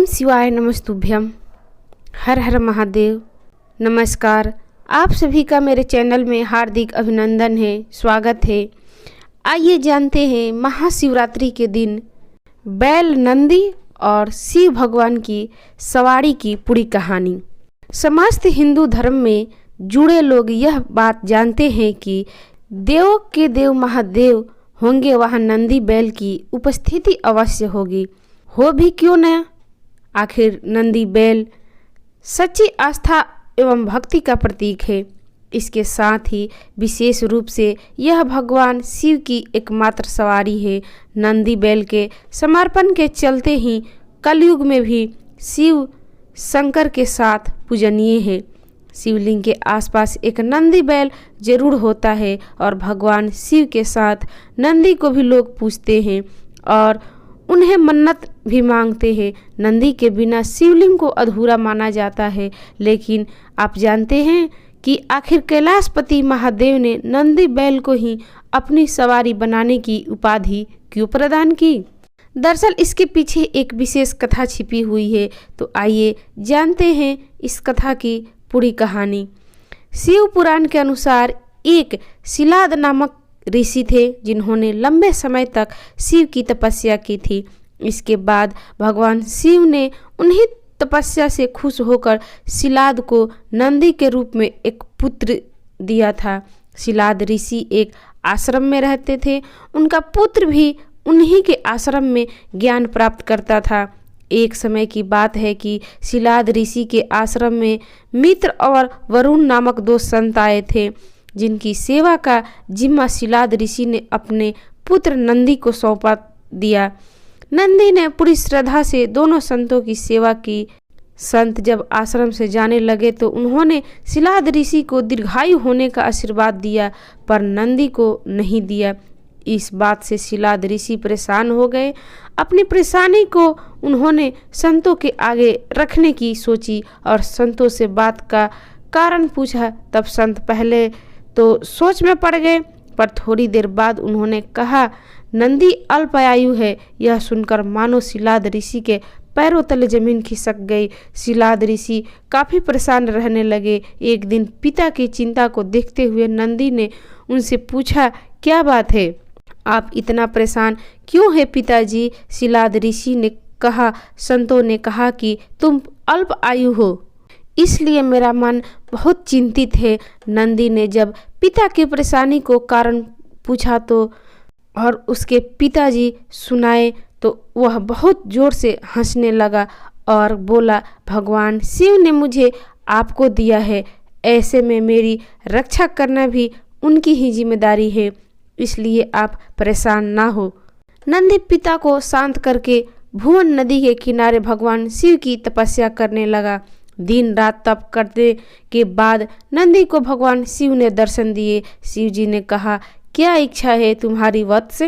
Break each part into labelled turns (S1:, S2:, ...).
S1: ओम शिवाय नमस्तुभ्यम। हर हर महादेव। नमस्कार। आप सभी का मेरे चैनल में हार्दिक अभिनंदन है, स्वागत है। आइए जानते हैं महाशिवरात्रि के दिन बैल नंदी और शिव भगवान की सवारी की पूरी कहानी। समस्त हिंदू धर्म में जुड़े लोग यह बात जानते हैं कि देवों के देव महादेव होंगे, वहाँ नंदी बैल की उपस्थिति अवश्य होगी। हो भी क्यों न, आखिर नंदी बैल सच्ची आस्था एवं भक्ति का प्रतीक है। इसके साथ ही विशेष रूप से यह भगवान शिव की एकमात्र सवारी है। नंदी बैल के समर्पण के चलते ही कलयुग में भी शिव शंकर के साथ पूजनीय है। शिवलिंग के आसपास एक नंदी बैल जरूर होता है और भगवान शिव के साथ नंदी को भी लोग पूजते हैं और उन्हें मन्नत भी मांगते हैं। नंदी के बिना शिवलिंग को अधूरा माना जाता है। लेकिन आप जानते हैं कि आखिर कैलाशपति महादेव ने नंदी बैल को ही अपनी सवारी बनाने की उपाधि क्यों प्रदान की? दरअसल इसके पीछे एक विशेष कथा छिपी हुई है। तो आइए जानते हैं इस कथा की पूरी कहानी। शिव पुराण के अनुसार एक शिलाद नामक ऋषि थे जिन्होंने लंबे समय तक शिव की तपस्या की थी। इसके बाद भगवान शिव ने उन्हीं तपस्या से खुश होकर शिलाद को नंदी के रूप में एक पुत्र दिया था। शिलाद ऋषि एक आश्रम में रहते थे। उनका पुत्र भी उन्हीं के आश्रम में ज्ञान प्राप्त करता था। एक समय की बात है कि शिलाद ऋषि के आश्रम में मित्र और वरुण नामक दो संत आए थे, जिनकी सेवा का जिम्मा शिलाद ऋषि ने अपने पुत्र नंदी को सौंपा दिया। नंदी ने पूरी श्रद्धा से दोनों संतों की सेवा की। संत जब आश्रम से जाने लगे तो उन्होंने शिलाद ऋषि को दीर्घायु होने का आशीर्वाद दिया, पर नंदी को नहीं दिया। इस बात से शिलाद ऋषि परेशान हो गए। अपनी परेशानी को उन्होंने संतों के आगे रखने की सोची और संतों से बात का कारण पूछा। तब संत पहले तो सोच में पड़ गए, पर थोड़ी देर बाद उन्होंने कहा, नंदी अल्पायु है। यह सुनकर मानो शिलाद ऋषि के पैरों तले जमीन खिसक गई। शिलाद ऋषि काफ़ी परेशान रहने लगे। एक दिन पिता की चिंता को देखते हुए नंदी ने उनसे पूछा, क्या बात है, आप इतना परेशान क्यों है पिताजी? शिलाद ऋषि ने कहा, संतों ने कहा कि तुम अल्प आयु हो, इसलिए मेरा मन बहुत चिंतित है। नंदी ने जब पिता की परेशानी को कारण पूछा तो और उसके पिताजी सुनाए तो वह बहुत जोर से हंसने लगा और बोला, भगवान शिव ने मुझे आपको दिया है, ऐसे में मेरी रक्षा करना भी उनकी ही जिम्मेदारी है, इसलिए आप परेशान ना हो। नंदी पिता को शांत करके भुवन नदी के किनारे भगवान शिव की तपस्या करने लगा। दिन रात तप करने के बाद नंदी को भगवान शिव ने दर्शन दिए। शिव जी ने कहा, क्या इच्छा है तुम्हारी वत्स?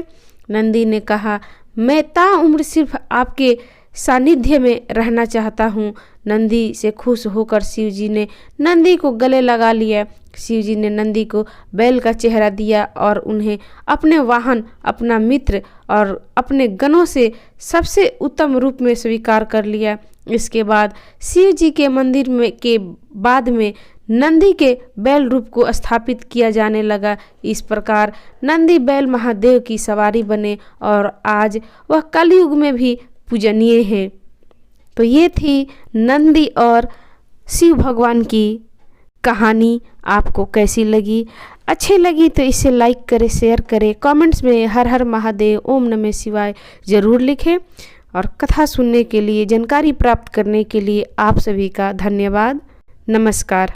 S1: नंदी ने कहा, मैं ताउम्र सिर्फ आपके सानिध्य में रहना चाहता हूँ। नंदी से खुश होकर शिव जी ने नंदी को गले लगा लिया। शिव जी ने नंदी को बैल का चेहरा दिया और उन्हें अपने वाहन, अपना मित्र और अपने गणों से सबसे उत्तम रूप में स्वीकार कर लिया। इसके बाद शिव जी के मंदिर में के बाद में नंदी के बैल रूप को स्थापित किया जाने लगा। इस प्रकार नंदी बैल महादेव की सवारी बने और आज वह कलयुग में भी पूजनीय है। तो ये थी नंदी और शिव भगवान की कहानी। आपको कैसी लगी? अच्छी लगी तो इसे लाइक करें, शेयर करें, कमेंट्स में हर हर महादेव, ओम नमः शिवाय जरूर लिखें। और कथा सुनने के लिए, जानकारी प्राप्त करने के लिए आप सभी का धन्यवाद। नमस्कार।